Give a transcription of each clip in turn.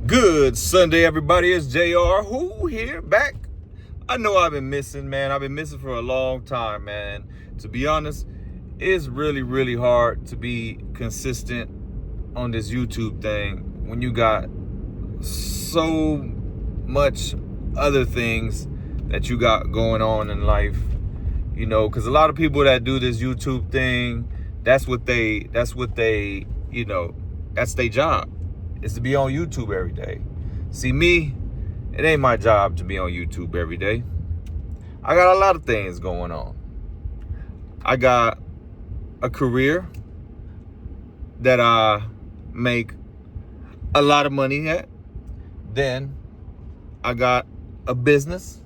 Good Sunday, everybody. It's JayRwho here, back. I know I've been missing, man. I've been missing for a long time, man. To be honest, it's really hard to be consistent on this YouTube thing when you got so much other things that you got going on in life. You know, because a lot of people that do this YouTube thing, that's their job. Is to be on YouTube every day. See, me, it ain't my job to be on YouTube every day. I got a lot of things going on. I got a career that I make a lot of money at. Then I got a business.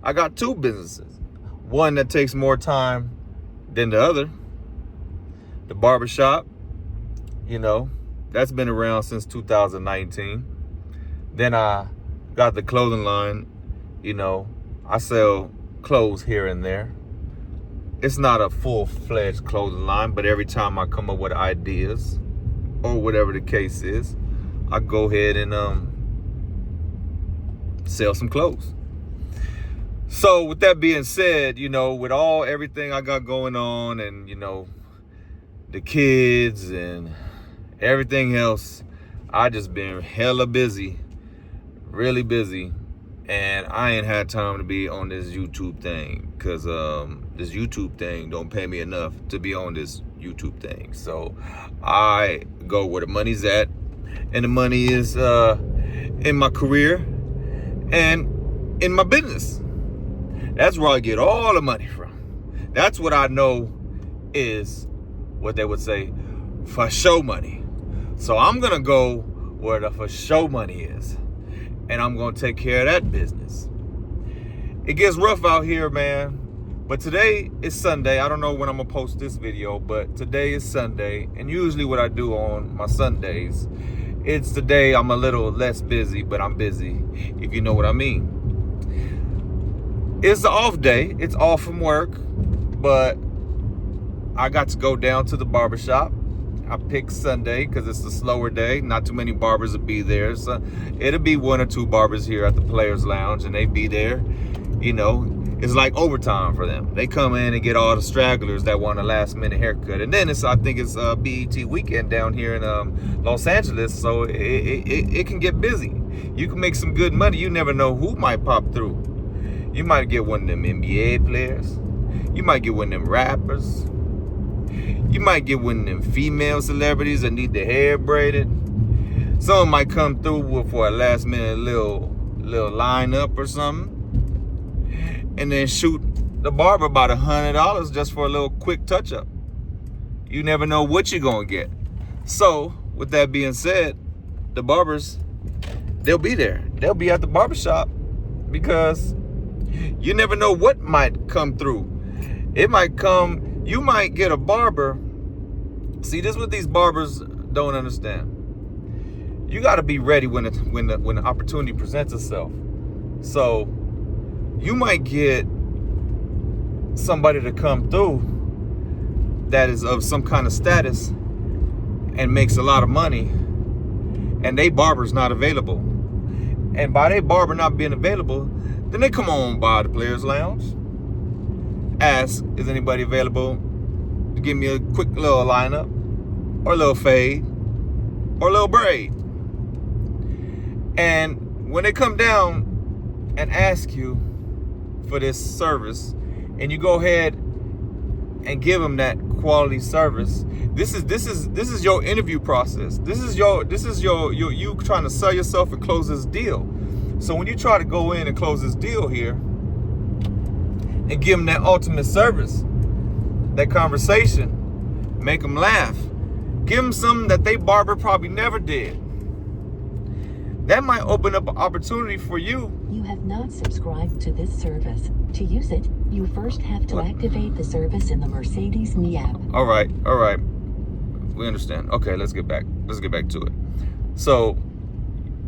I got two businesses. One that takes more time than the other. The barbershop, that's been around since 2019. Then I got the clothing line. I sell clothes here and there. It's not a full-fledged clothing line, but every time I come up with ideas or whatever the case is, I go ahead and sell some clothes. So with that being said, with everything I got going on and, the kids and everything else, I just been hella busy, really busy, and I ain't had time to be on this YouTube thing because this YouTube thing don't pay me enough to be on this YouTube thing. So I go where the money's at, and the money is in my career and in my business. That's where I get all the money from. That's what I know is what they would say for show money. So I'm going to go where the for show money is. And I'm going to take care of that business. It gets rough out here, man. But today is Sunday. I don't know when I'm going to post this video, but today is Sunday. And usually what I do on my Sundays, it's the day I'm a little less busy, but I'm busy, if you know what I mean. It's the off day. It's off from work. But I got to go down to the barbershop. I picked Sunday because it's a slower day. Not too many barbers will be there. So it'll be one or two barbers here at the Players Lounge, and they be there. It's like overtime for them. They come in and get all the stragglers that want a last minute haircut. And then I think it's BET weekend down here in Los Angeles. So it can get busy. You can make some good money. You never know who might pop through. You might get one of them NBA players. You might get one of them rappers. You might get one of them female celebrities that need their hair braided. Someone might come through for a last minute little lineup or something. And then shoot the barber about $100 just for a little quick touch up. You never know what you're gonna get. So with that being said, the barbers, they'll be there. They'll be at the barbershop because you never know what might come through. It might come. You might get a barber. See, this is what these barbers don't understand. You got to be ready when the opportunity presents itself. So you might get somebody to come through that is of some kind of status and makes a lot of money, and they barber's not available. And by their barber not being available, then they come on by the Players Lounge. Ask, is anybody available to give me a quick little lineup or a little fade or a little braid? And when they come down and ask you for this service, and you go ahead and give them that quality service, this is your interview process. This is you trying to sell yourself and close this deal. So when you try to go in and close this deal here and give them that ultimate service, that conversation, make them laugh, give them something that they barber probably never did, that might open up an opportunity for you. You have not subscribed to this service. To use it, you first have to activate the service in the Mercedes Me app. All right. We understand. Okay, let's get back to it. So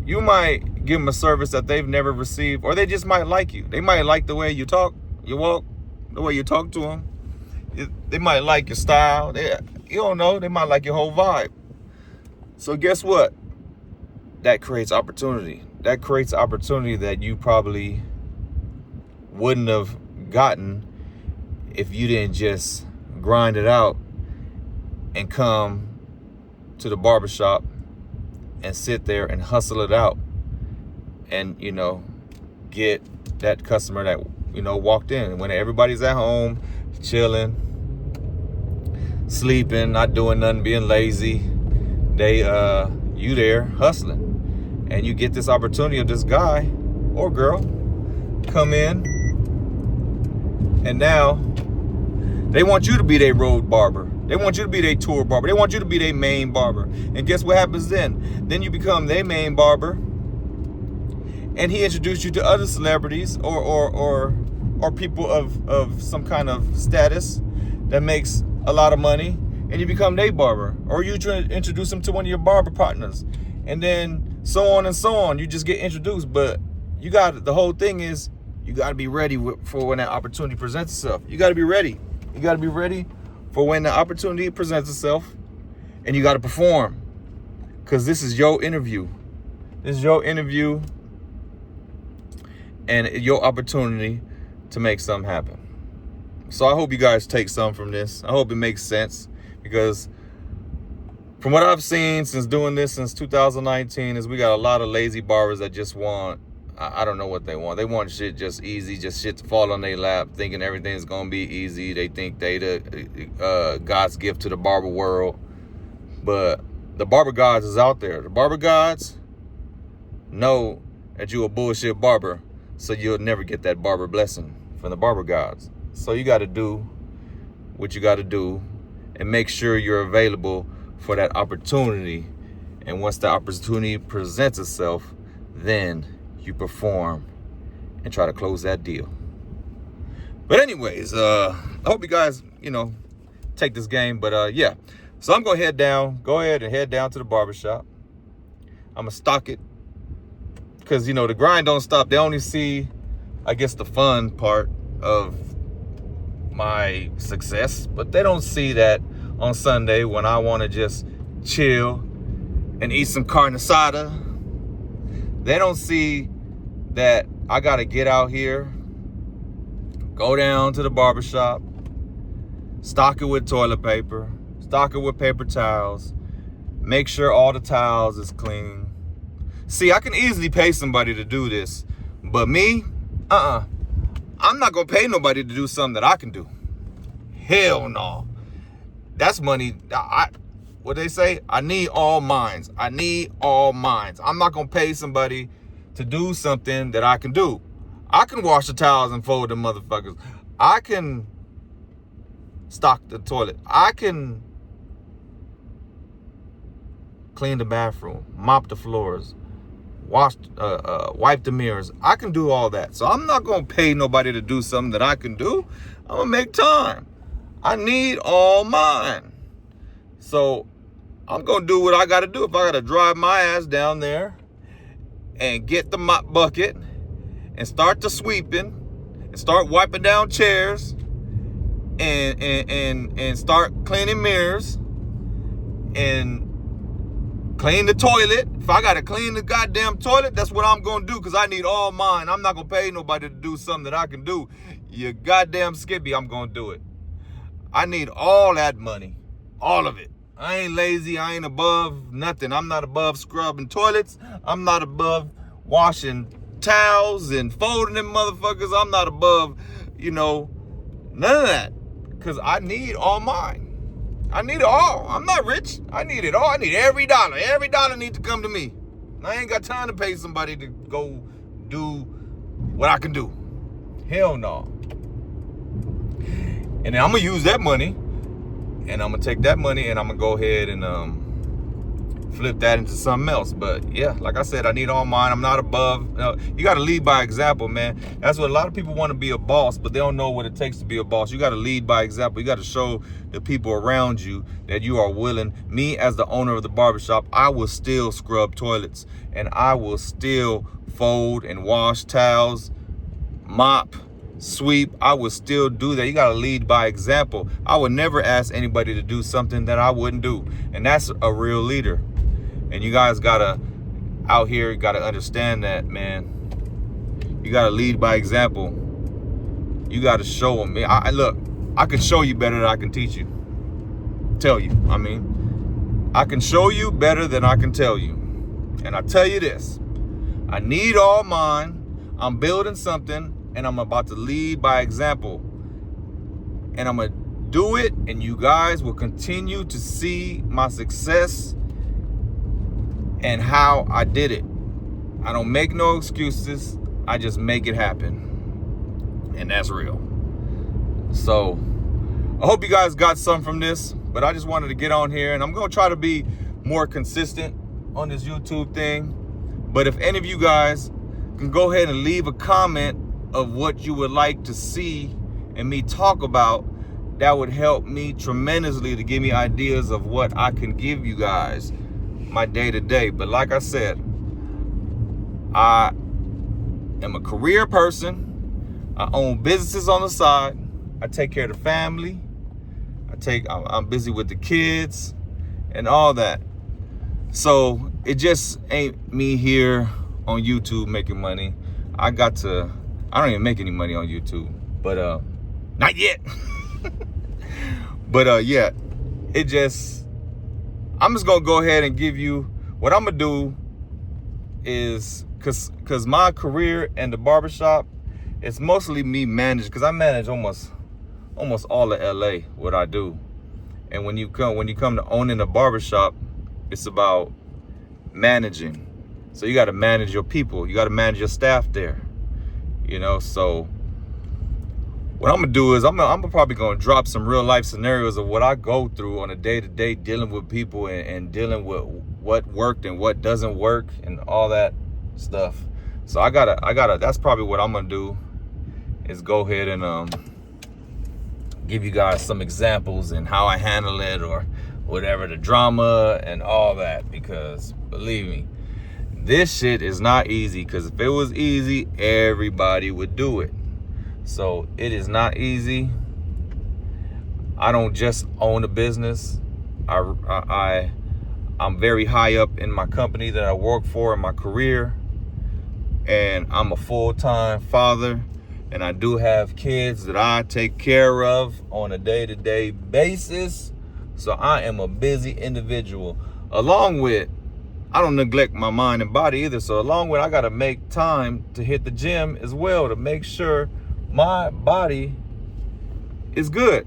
you might give them a service that they've never received, or they just might like you. They might like the way you talk, you walk, the way you talk to them. They might like your style. You don't know. They might like your whole vibe. So guess what? that creates opportunity. That creates opportunity that you probably wouldn't have gotten if you didn't just grind it out and come to the barbershop and sit there and hustle it out and, you know, get that customer that, you know, walked in. When everybody's at home, chilling, sleeping, not doing nothing, being lazy, you there hustling. And you get this opportunity of this guy or girl come in, and now they want you to be their road barber. They want you to be their tour barber. They want you to be their main barber. And guess what happens then? Then you become their main barber, and he introduced you to other celebrities or people of some kind of status that makes a lot of money, and you become their barber. Or you try to introduce them to one of your barber partners, and then so on and so on. You just get introduced. But the whole thing is, you got to be ready for when that opportunity presents itself. You got to be ready. You got to be ready for when the opportunity presents itself, and you got to perform, because this is your interview. This is your interview and your opportunity to make something happen. So I hope you guys take some from this. I hope it makes sense, because from what I've seen since doing this since 2019 is we got a lot of lazy barbers that just want, I don't know what they want. They want shit just easy, just shit to fall on their lap, thinking everything's gonna be easy. They think they the God's gift to the barber world. But the barber gods is out there. The barber gods know that you a bullshit barber, so you'll never get that barber blessing from the barber gods. So you got to do what you got to do and make sure you're available for that opportunity. And once the opportunity presents itself, then you perform and try to close that deal. But anyways, I hope you guys, you know, take this game. But yeah, so I'm going to go ahead and head down to the barbershop. I'm going to stock it, because, you know, the grind don't stop. They only see, I guess, the fun part of my success, but they don't see that on Sunday when I want to just chill and eat some carne asada. They don't see that I got to get out here, go down to the barbershop, stock it with toilet paper, stock it with paper towels, make sure all the towels is clean. See, I can easily pay somebody to do this, but me, I'm not going to pay nobody to do something that I can do. Hell no. That's money. What they say? I need all minds. I need all minds. I'm not going to pay somebody to do something that I can do. I can wash the towels and fold them motherfuckers. I can stock the toilet. I can clean the bathroom, mop the floors, wipe the mirrors. I can do all that. So I'm not going to pay nobody to do something that I can do. I'm going to make time. I need all mine. So I'm going to do what I got to do. If I got to drive my ass down there and get the mop bucket and start the sweeping and start wiping down chairs and start cleaning mirrors and clean the toilet. If I got to clean the goddamn toilet, that's what I'm going to do, because I need all mine. I'm not going to pay nobody to do something that I can do. You goddamn skippy, I'm going to do it. I need all that money. All of it. I ain't lazy. I ain't above nothing. I'm not above scrubbing toilets. I'm not above washing towels and folding them motherfuckers. I'm not above, none of that. Because I need all mine. I need it all. I'm not rich. I need it all. I need every dollar. Every dollar needs to come to me. I ain't got time to pay somebody to go do what I can do. Hell no. And then I'm going to use that money, and I'm going to take that money, and I'm going to go ahead and flip that into something else. But yeah, like I said, I need all mine. I'm not above. You got to lead by example, man. That's what a lot of people want to be a boss, but they don't know what it takes to be a boss. You got to lead by example. You got to show the people around you that you are willing. Me, as the owner of the barbershop, I will still scrub toilets, and I will still fold and wash towels, mop, sweep. I would still do that. You got to lead by example. I would never ask anybody to do something that I wouldn't do, and that's a real leader. And you guys gotta out here, you got to understand that, man. You got to lead by example. You got to show them. Look, I can show you better than I can teach you. Tell you. I can show you better than I can tell you. And I tell you this, I need all mine. I'm building something, and I'm about to lead by example. And I'm going to do it, and you guys will continue to see my success and how I did it. I don't make no excuses. I just make it happen. And that's real. So I hope you guys got some from this, but I just wanted to get on here, and I'm going to try to be more consistent on this YouTube thing. But if any of you guys can go ahead and leave a comment of what you would like to see and me talk about, that would help me tremendously to give me ideas of what I can give you guys my day-to-day. But like I said, I am a career person. I own businesses on the side. I take care of the family. I'm busy with the kids and all that. So it just ain't me here on YouTube making money. I don't even make any money on YouTube, but not yet. But yeah, I'm just gonna go ahead and give you what I'm gonna do is, cause my career and the barbershop, it's mostly me manage, cause I manage almost all of LA, what I do. And when you come to owning a barbershop, it's about managing. So you got to manage your people. You got to manage your staff there. So what I'm gonna do is I'm probably gonna drop some real life scenarios of what I go through on a day-to-day, dealing with people and dealing with what worked and what doesn't work and all that stuff. So I gotta that's probably what I'm gonna do, is go ahead and give you guys some examples and how I handle it, or whatever, the drama and all that, because believe me, this shit is not easy. Because if it was easy, everybody would do it. So it is not easy. I don't just own a business. I'm very high up in my company that I work for in my career, and I'm a full-time father, and I do have kids that I take care of on a day-to-day basis. So I am a busy individual. Along with, I don't neglect my mind and body either. So along with, I got to make time to hit the gym as well, to make sure my body is good.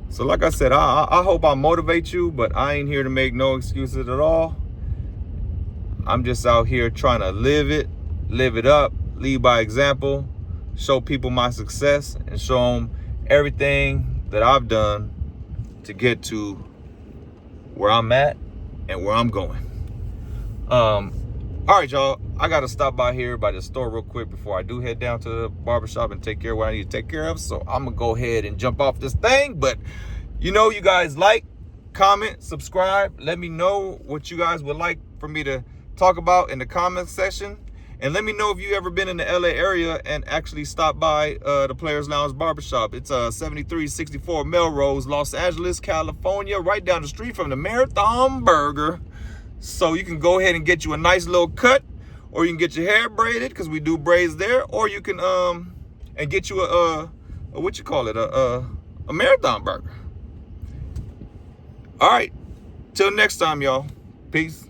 So like I said, I hope I motivate you, but I ain't here to make no excuses at all. I'm just out here trying to live it up, lead by example, show people my success, and show them everything that I've done to get to where I'm at and where I'm going. All right, y'all, I gotta stop by here by the store real quick before I do head down to the barbershop and take care of what I need to take care of. So I'm gonna go ahead and jump off this thing. But you guys like, comment, subscribe. Let me know what you guys would like for me to talk about in the comment section. And let me know if you ever been in the LA area and actually stopped by the Players Lounge Barbershop. It's 7364 Melrose, Los Angeles, California, right down the street from the Marathon Burger. So you can go ahead and get you a nice little cut, or you can get your hair braided, because we do braids there, or you can and get you a Marathon Burger. All right, till next time, y'all. Peace.